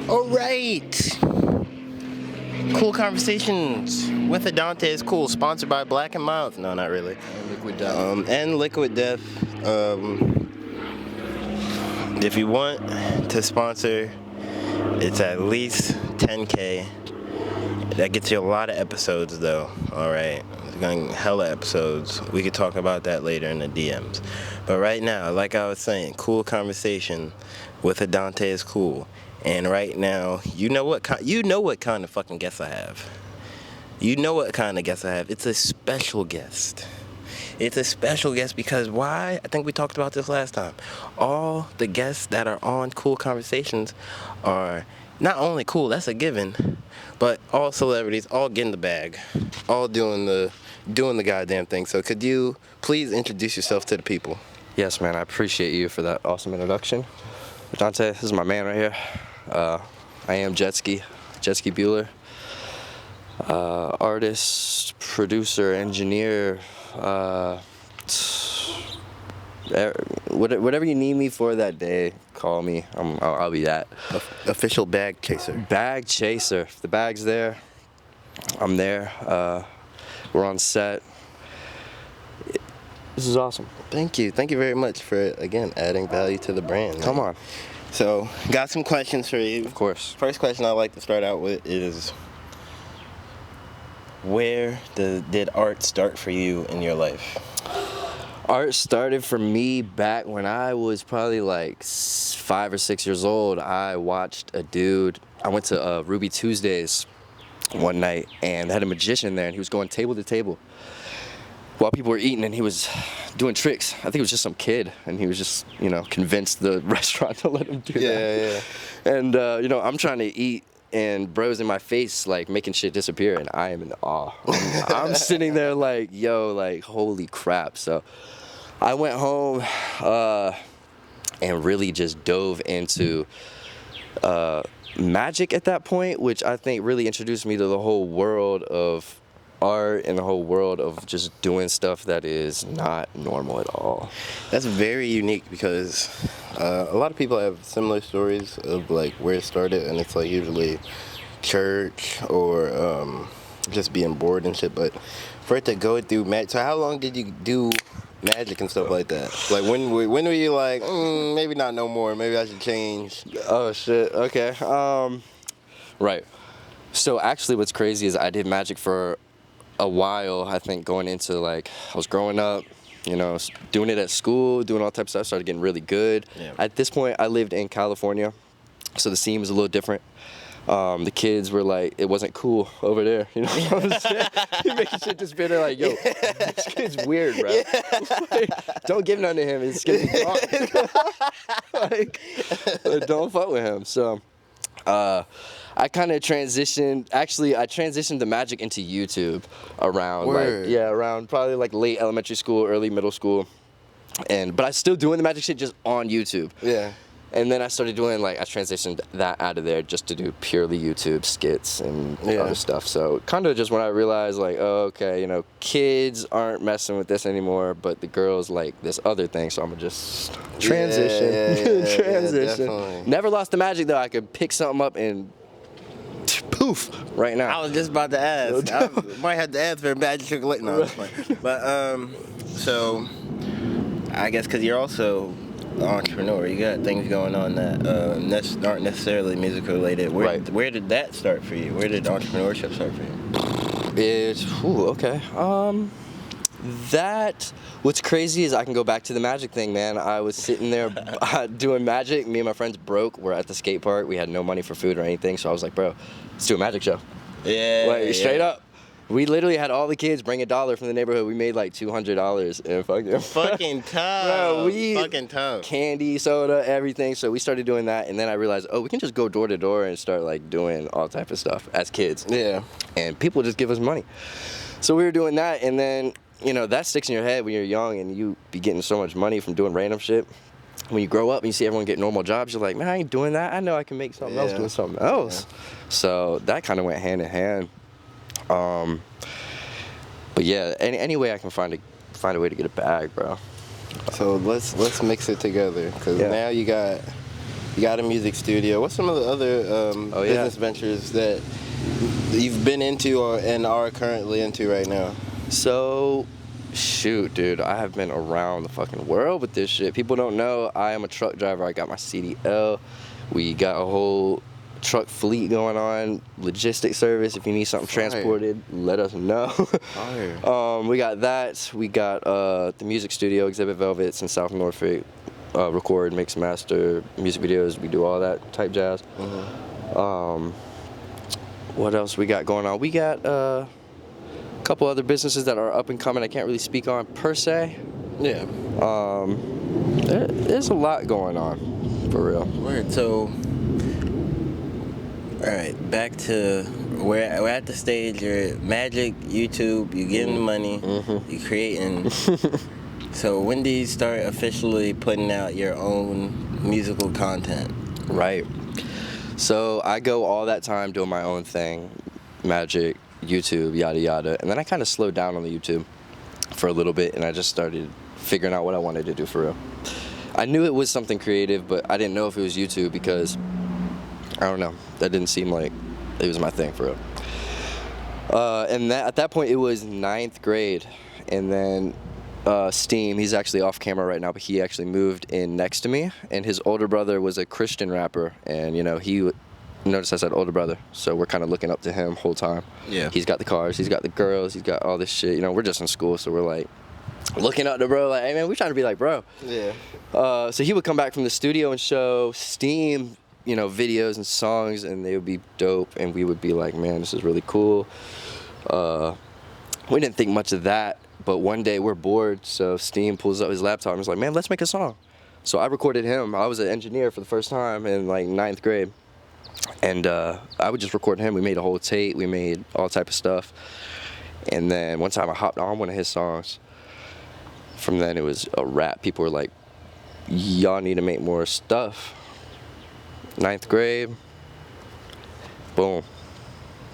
All right. Cool Conversations with Adante is cool. Sponsored by Black and Mild. No, not really. And Liquid Death. And Liquid Death. If you want to sponsor, it's at least $10K. That gets you a lot of episodes, though. All right. It's going hella episodes. We could talk about that later in the DMs. But right now, like I was saying, Cool Conversation with Adante is cool. And right now, you know what kind of fucking guest I have. You know what kind of guest I have. It's a special guest. It's a special guest because why? I think we talked about this last time. All the guests that are on Cool Conversations are not only cool, that's a given, but all celebrities, all getting the bag, all doing the goddamn thing. So could you please introduce yourself to the people? Yes, man, I appreciate you for that awesome introduction. Dante, this is my man right here. I am Jetskii Bueller. Artist, producer, engineer, whatever you need me for that day, call me. I'll be that. Official bag chaser. Bag chaser. If the bag's there, I'm there. We're on set. This is awesome. Thank you very much for, again, adding value to the brand. Come on. So, got some questions for you. Of course. First question I like to start out with is, where did art start for you in your life? Art started for me back when I was probably like 5 or 6 years old. I watched a dude. I went to Ruby Tuesdays one night, and they had a magician there, and he was going table to table while people were eating, and he was doing tricks. I think it was just some kid, and he was just, convinced the restaurant to let him do that. Yeah. And, I'm trying to eat, and bro's in my face, like, making shit disappear, and I am in awe. I'm sitting there like, yo, like, holy crap. So I went home and really just dove into magic at that point, which I think really introduced me to the whole world of art and the whole world of just doing stuff that is not normal at all. That's very unique because a lot of people have similar stories of like where it started, and it's like usually church or just being bored and shit. But for it to go through magic, so how long did you do magic and stuff like that? Like when were you like, maybe not no more, maybe I should change? Oh shit, okay. Right. So actually what's crazy is I did magic for a while. I think going into like, I was growing up, doing it at school, doing all types of stuff, started getting really good. Yeah. At this point, I lived in California, so the scene was a little different. The kids were like, it wasn't cool over there, you know what I'm saying? You're making shit disappear, they're like, yo, this kid's weird, bro. Like, don't give none to him, it's gonna be gone. Like, don't fuck with him. So, I kind of transitioned. Actually, I transitioned the magic into YouTube around around probably like late elementary school, early middle school, but I was still doing the magic shit just on YouTube. Yeah. And then I started doing I transitioned that out of there just to do purely YouTube skits and other stuff. So kind of just when I realized kids aren't messing with this anymore, but the girls like this other thing. So I'm gonna just transition. Transition. Yeah, never lost the magic though. I could pick something up and poof right now. I was just about to ask. I might have to ask for a magic trick later. No, but so I guess because you're also an entrepreneur, you got things going on that aren't necessarily music related. Where did that start for you? Where did entrepreneurship start for you? What's crazy is I can go back to the magic thing, man. I was sitting there doing magic. Me and my friends broke. We're at the skate park. We had no money for food or anything, so I was like, bro, let's do a magic show. Yeah. Straight up. We literally had all the kids bring $1 from the neighborhood. We made like $200 and fucking tough. Bro, fucking tough. Candy, soda, everything. So we started doing that, and then I realized, we can just go door to door and start like doing all type of stuff as kids. Yeah. And people just give us money. So we were doing that, and then that sticks in your head when you're young and you be getting so much money from doing random shit. When you grow up and you see everyone get normal jobs, you're like, man, I ain't doing that. I know I can make something else doing something else. Yeah. So that kind of went hand in hand. But yeah, any way I can find a way to get a bag, bro. So let's mix it together, because now you got You got a music studio. What's some of the other business ventures that you've been into and are currently into right now? So, shoot, dude, I have been around the fucking world with this shit. People don't know I am a truck driver. I got my CDL. We got a whole truck fleet going on, logistics service. If you need something transported, let us know. We got that. We got the music studio, Exhibit Velvets in South Norfolk. Record, mix, master, music videos. We do all that type jazz. What else we got going on? We got a couple other businesses that are up and coming. I can't really speak on per se. Yeah. There's a lot going on, for real. Word. So, all right, back to we're at the stage. You're Magic, YouTube. You getting the money. You creating. So when do you start officially putting out your own musical content? Right. So I go all that time doing my own thing, Magic, YouTube, yada yada, and then I kind of slowed down on the YouTube for a little bit, and I just started figuring out what I wanted to do for real. I knew it was something creative, but I didn't know if it was YouTube because, I don't know, that didn't seem like it was my thing for real. And at that point it was 9th grade, and then Steam, he's actually off camera right now, but he actually moved in next to me, and his older brother was a Christian rapper, and he noticed I said older brother, so we're kind of looking up to him whole time. Yeah. He's got the cars, he's got the girls, he's got all this shit. We're just in school, so we're like looking up to bro, like, hey man, we trying to be like bro. Yeah. So he would come back from the studio and show Steam, videos and songs, and they would be dope, and we would be like, man, this is really cool. We didn't think much of that. But one day we're bored, so Steam pulls up his laptop and was like, man, let's make a song. So I recorded him. I was an engineer for the first time in like 9th grade. And I would just record him. We made a whole tape. We made all type of stuff. And then one time I hopped on one of his songs. From then it was a rap. People were like, y'all need to make more stuff. 9th grade, boom.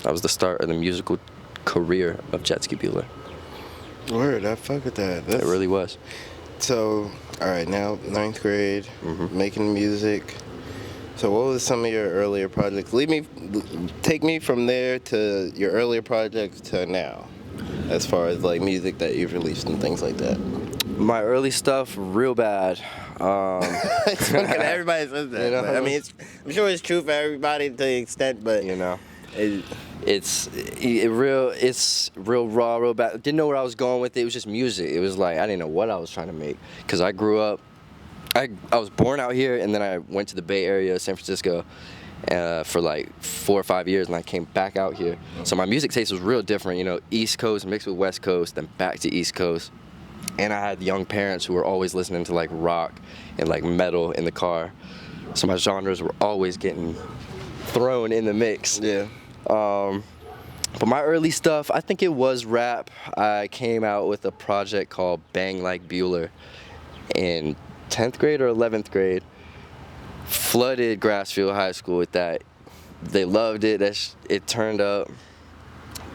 That was the start of the musical career of Jetskii Bueller. Word, I fuck with that. It really was. So, all right, now 9th grade, making music. So what was some of your earlier projects? Take me from there to your earlier projects to now, as far as like music that you've released and things like that. My early stuff, real bad. Everybody says that. I mean, I'm sure it's true for everybody to the extent, but it's real raw, real bad. Didn't know where I was going with it. It was just music. It was like I didn't know what I was trying to make, because I grew up. I was born out here, and then I went to the Bay Area, San Francisco, for like 4 or 5 years, and I came back out here. So my music taste was real different. East Coast mixed with West Coast, then back to East Coast. And I had young parents who were always listening to like rock and like metal in the car. So my genres were always getting thrown in the mix. Yeah. But my early stuff, I think it was rap. I came out with a project called Bang Like Bueller in 10th grade or 11th grade. Flooded Grassfield High School with that. They loved it. It turned up.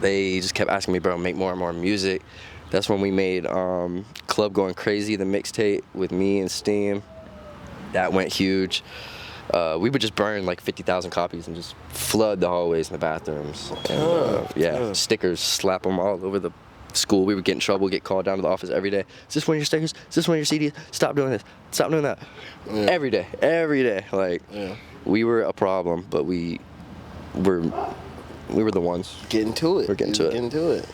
They just kept asking me, bro, make more and more music. That's when we made Club Going Crazy, the mixtape with me and Steam. That went huge. We would just burn like 50,000 copies and just flood the hallways and the bathrooms. And, stickers, slap them all over the school. We would get in trouble, get called down to the office every day. Is this one of your stickers? Is this one of your CDs? Stop doing this. Stop doing that. Yeah. Every day. Like, we were a problem, but we were the ones. Getting to it. We're getting to it.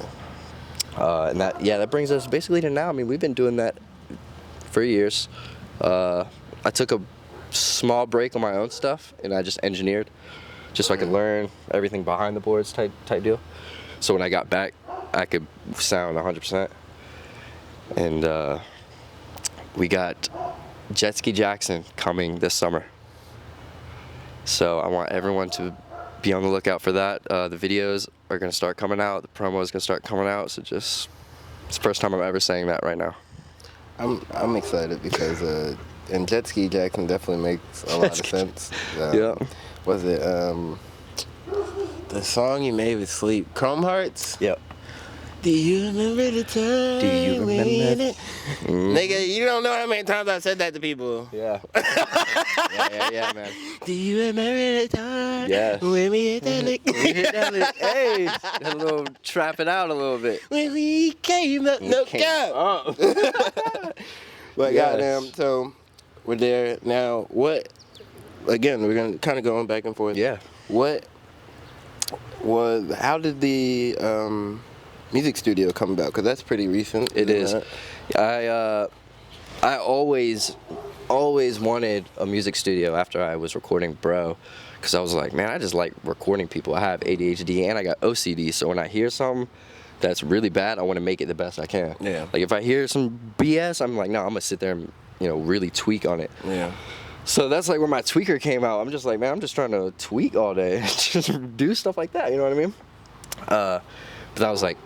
And that brings us basically to now. I mean, we've been doing that for years. I took a small break on my own stuff, and I just engineered, just so I could learn everything behind the boards type deal. So when I got back, I could sound 100%. And we got Jetskii Jackson coming this summer. So I want everyone to be on the lookout for that. The videos are gonna start coming out. The promo is gonna start coming out. So it's the first time I'm ever saying that right now. I'm excited because and Jetskii Jackson definitely makes a lot of sense. Yeah. Was it the song you made with Sleep, Chrome Hearts? Yep. Do you remember the time? Do you remember? Nigga, you don't know how many times I said that to people. Yeah. yeah, man. Do you remember the time? Yes. When we hit that lick? Hey, a little trap it out a little bit. When we came up, no cap. Oh. But Yes. goddamn, so we're there now. What? Again, we're gonna kind of going back and forth. Yeah. What was? How did the music studio come about? Because that's pretty recent. It is. It? I always wanted a music studio after I was recording Bro, because I was like, man, I just like recording people. I have ADHD and I got OCD, so when I hear something that's really bad, I want to make it the best I can. Yeah. Like if I hear some BS, I'm like, no, I'm gonna sit there and really tweak on it. Yeah. So that's like where my tweaker came out. I'm just like, man, I'm just trying to tweak all day, just do stuff like that. You know what I mean? But I was like,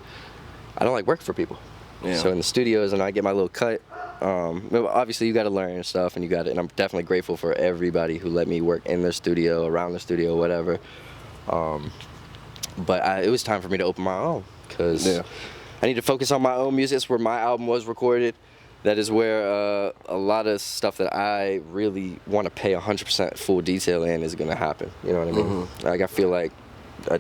I don't like working for people. Yeah. So in the studios, and I get my little cut. Obviously, you got to learn and stuff, and and I'm definitely grateful for everybody who let me work in their studio, around the studio, whatever. But it was time for me to open my own, because I need to focus on my own music. It's where my album was recorded. That is where a lot of stuff that I really want to pay 100% full detail in is going to happen. You know what I mean? Mm-hmm. Like I feel like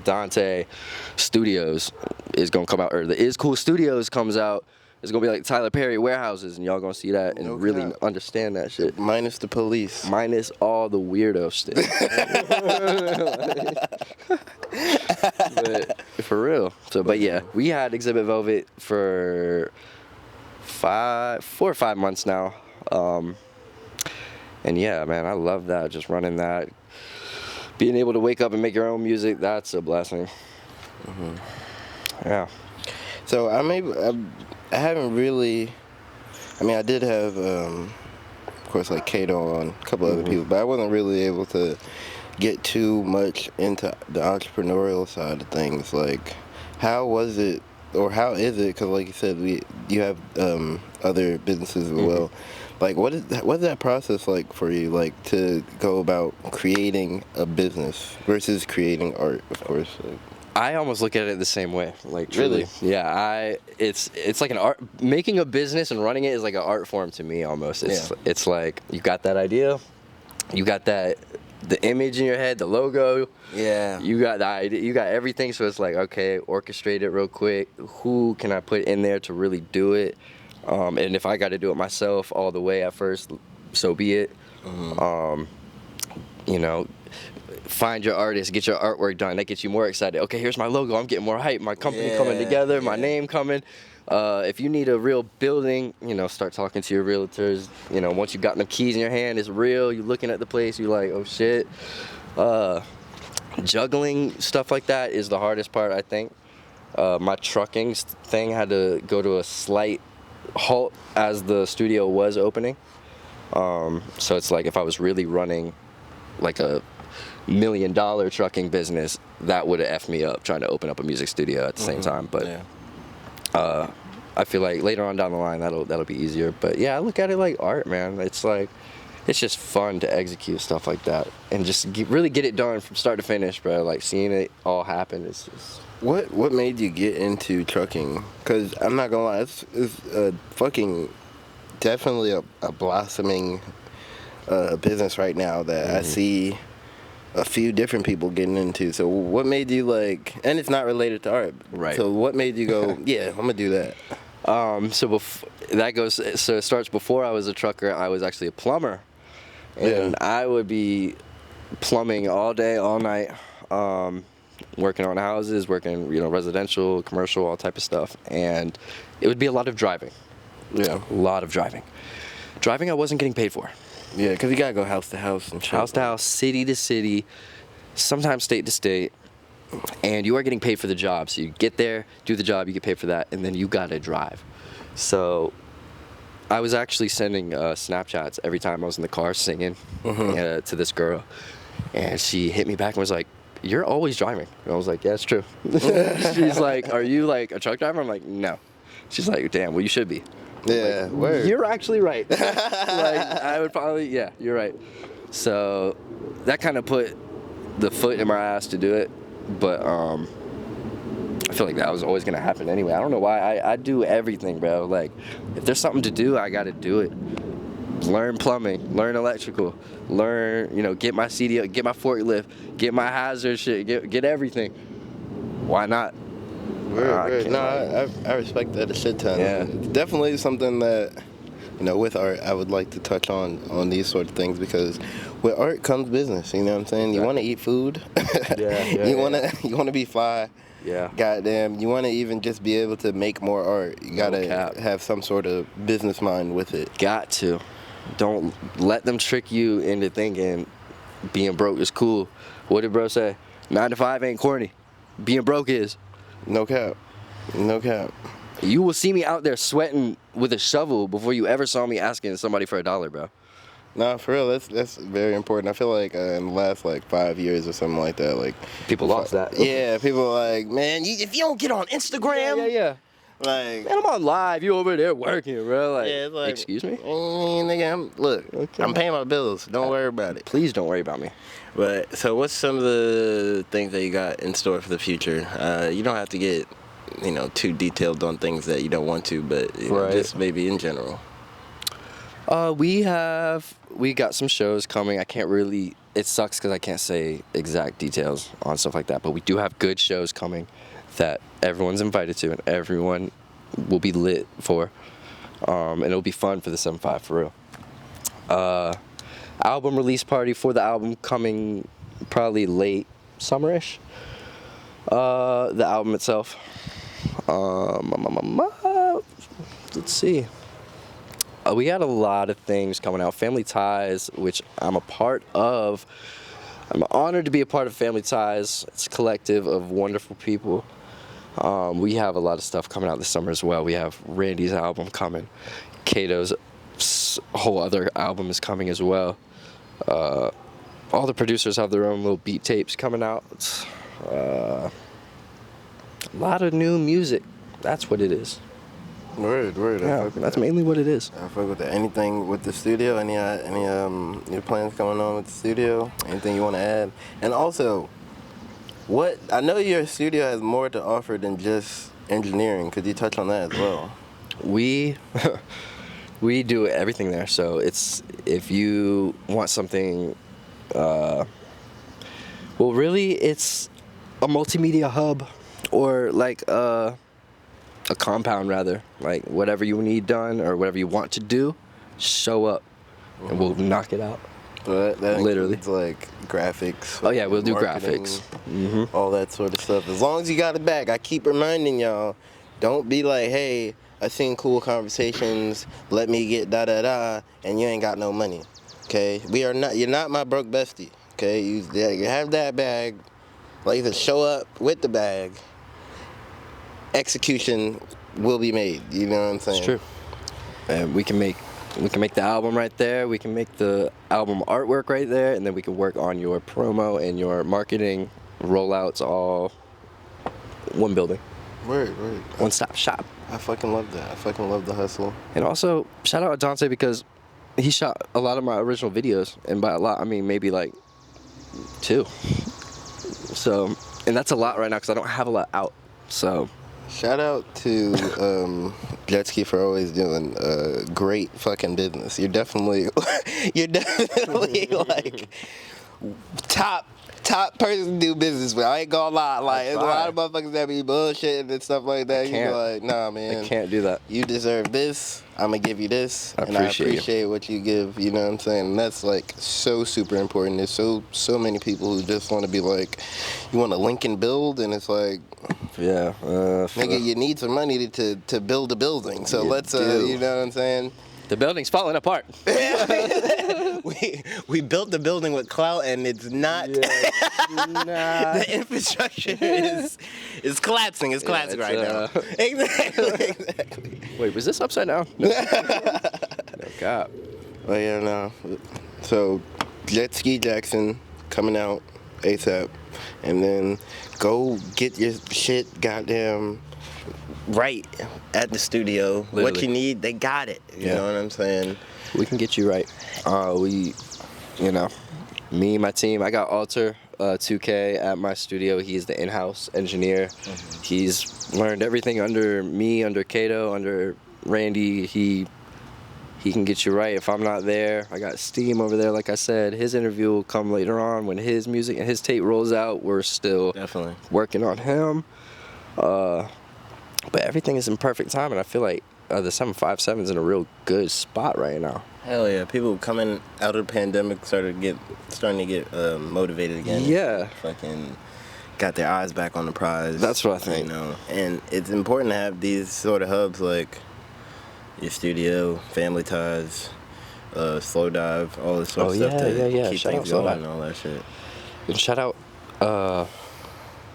Dante Studios is going to come out, or the Is Cool Studios comes out. It's going to be like Tyler Perry Warehouses, and y'all going to see that and really understand that shit. Minus the police. Minus all the weirdo shit. But for real. So, but yeah, we had Exhibit Velvet for 4 or 5 months now. And yeah, man, I love that. Just running that. Being able to wake up and make your own music, that's a blessing. Mm-hmm. Yeah. So I haven't really. I mean, I did have, of course, like Kato on, a couple other people, but I wasn't really able to get too much into the entrepreneurial side of things. Like, how was it, or how is it? Because, like you said, you have other businesses as well. Like, what's that process like for you? Like, to go about creating a business versus creating art, of course. Like, I almost look at it the same way. Like, truly. Really? Yeah, it's like an art. Making a business and running it is like an art form to me almost. It's like you got that idea, you got the image in your head, the logo. Yeah. You got the idea, you got everything. So it's like, okay, orchestrate it real quick. Who can I put in there to really do it? And if I got to do it myself all the way at first, so be it. Find your artist, get your artwork done. That gets you more excited. Okay, here's my logo. I'm getting more hype. My company coming together. My name coming. If you need a real building, start talking to your realtors. Once you got them keys in your hand, it's real. You're looking at the place. You're like, oh shit. Juggling stuff like that is the hardest part, I think. My trucking thing had to go to a slight halt as the studio was opening. So it's like if I was really running like a $1 million trucking business, that would have effed me up trying to open up a music studio at the same time. But I feel like later on down the line that'll be easier. But yeah, I look at it like art, man. It's like it's just fun to execute stuff like that and just really get it done from start to finish, bro. Like seeing it all happen is just... What made you get into trucking? Because I'm not gonna lie, it's fucking definitely a blossoming business right now that I see a few different people getting into. So what made you like, and it's not related to art, right? So what made you go, yeah, I'm gonna do that? So it starts before I was a trucker. I was actually a plumber, and I would be plumbing all day, all night, working on houses, working residential, commercial, all type of stuff, and it would be a lot of driving. Yeah, a lot of driving. Driving I wasn't getting paid for. Yeah, because you gotta go house to house and shit. House to house, city to city, sometimes state to state, and you are getting paid for the job. So you get there, do the job, you get paid for that, and then you gotta drive. So I was actually sending Snapchats every time I was in the car singing to this girl, and she hit me back and was like, "You're always driving." And I was like, "Yeah, it's true." She's like, "Are you like a truck driver?" I'm like, "No." She's like, "Damn, well you should be." Yeah, like, word. You're actually right. Like, I would probably, yeah, you're right. So that kind of put the foot in my ass to do it. But I feel like that was always gonna happen anyway. I don't know why. I do everything, bro. Like, if there's something to do, I gotta do it. Learn plumbing, learn electrical, learn, get my CDL, get my forklift, get my hazard shit, get everything. Why not? Right. No, I respect that a shit ton. Yeah. It's definitely something that, with art, I would like to touch on these sort of things, because with art comes business. You know what I'm saying? You want to eat food. You want to be fly. Yeah. Goddamn, you want to even just be able to make more art. You gotta have some sort of business mind with it. Got to. Don't let them trick you into thinking being broke is cool. What did bro say? 9 to 5 ain't corny. Being broke is. No cap. You will see me out there sweating with a shovel before you ever saw me asking somebody for $1, bro. Nah, for real, that's very important. I feel like in the last 5 years or something like that, people lost that. Yeah, people are like, man, if you don't get on Instagram, yeah. Like, man, I'm on live. You over there working, bro? Like, yeah, it's like, excuse me? Nigga, I'm paying my bills. Don't worry about it. Please don't worry about me. But so, what's some of the things that you got in store for the future? You don't have to get, too detailed on things that you don't want to, but just maybe in general. We got some shows coming. I can't really. It sucks because I can't say exact details on stuff like that. But we do have good shows coming that everyone's invited to and everyone will be lit for, and it'll be fun for the 7-5 for real. Album release party for the album coming probably late summerish. The album itself. Let's see. We got a lot of things coming out. Family Ties, which I'm a part of. I'm honored to be a part of Family Ties. It's a collective of wonderful people. We have a lot of stuff coming out this summer as well. We have Randy's album coming. Kato's whole other album is coming as well. All the producers have their own little beat tapes coming out. A lot of new music. That's what it is. Word. Yeah, that's mainly what it is. I fuck with that. Anything with the studio? Any your plans going on with the studio? Anything you want to add? And also, I know your studio has more to offer than just engineering. Could you touch on that as well? We do everything there. So if you want something, really it's a multimedia hub, or a compound rather. Like whatever you need done or whatever you want to do, show up and we'll knock it out. So that literally includes graphics. Oh yeah, we'll do graphics. All that sort of stuff. As long as you got it back. I keep reminding y'all, don't be like, hey, I seen cool conversations, let me get da-da-da, and you ain't got no money. Okay? You're not my broke bestie. Okay? You have that bag. Either show up with the bag. Execution will be made. You know what I'm saying? It's true. And we can make the album right there. We can make the album artwork right there, and then we can work on your promo and your marketing rollouts all one building. Word. One-stop shop. I fucking love that. I fucking love the hustle. And also, shout out to Dante because he shot a lot of my original videos, and by a lot I mean maybe 2. So, and that's a lot right now because I don't have a lot out. So. Shout out to Jetskii for always doing great fucking business. You're definitely top person to do business with. I ain't gonna lie. There's a lot of motherfuckers that be bullshitting and stuff like that. You're like, nah, man. I can't do that. You deserve this. I'm gonna give you this. I appreciate what you give. You know what I'm saying? And that's so super important. There's so many people who just want to be like, you want to link and build, and it's like, yeah, nigga, you need some money to build a building. So let's, you know what I'm saying? The building's falling apart. we built the building with clout, and it's not. The infrastructure is collapsing. It's collapsing right now. Exactly. Wait, was this upside down? No cap. Oh yeah, no. So, Jetskii Jackson coming out ASAP, and then go get your shit, goddamn. Right at the studio. Literally. What you need, they got it. You know what I'm saying? We can get you right. Me, my team. I got Alter 2K at my studio. He's the in-house engineer. He's learned everything under me, under Kato, under Randy. He can get you right if I'm not there. I got Steam over there, like I said. His interview will come later on when his music and his tape rolls out. We're still Definitely working on him. But everything is in perfect time, and I feel like the 757's in a real good spot right now. Hell yeah! People coming out of the pandemic starting to get motivated again. Yeah. Fucking got their eyes back on the prize. That's what I think. You know, and it's important to have these sort of hubs like your studio, Family Ties, Slow Dive, all this sort of stuff to keep Shout out things Slow going Dive. and all that shit. And shout out,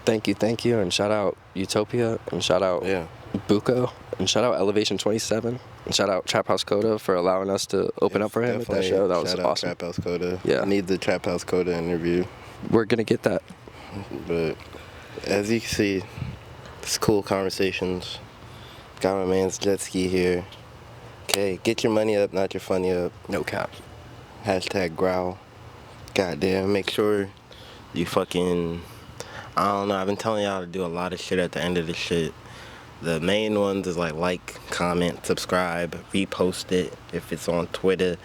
thank you, and shout out Utopia, and shout out Buko, and shout out Elevation 27, and shout out Trap House Coda for allowing us to open up for him at that show. That was Shout out awesome. Trap House Coda. Yeah. I need the Trap House Coda interview. We're gonna get that. But as you can see, it's cool conversations. Got my man's Jetskii here. Okay, get your money up, not your funny up. No cap. Hashtag growl. Goddamn, make sure you fucking, I don't know, I've been telling y'all to do a lot of shit at the end of the shit. The main ones is like, comment, subscribe, repost it if it's on Twitter,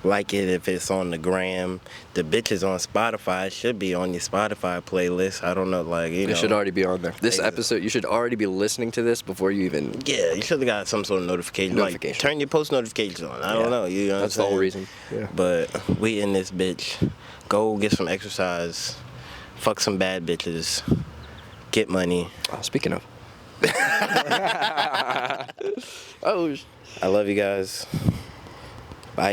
like it if it's on the gram. The bitches on Spotify should be on your Spotify playlist. I don't know, like, you know. It should already be on there. This episode, you should already be listening to this before you even. Yeah, you should have got some sort of notification. Like, turn your post notifications on. I don't know. You know That's what I'm the whole saying? reason. Yeah. But we in this bitch. Go get some exercise. Fuck some bad bitches. Get money. Oh, speaking of. I love you guys. Bye.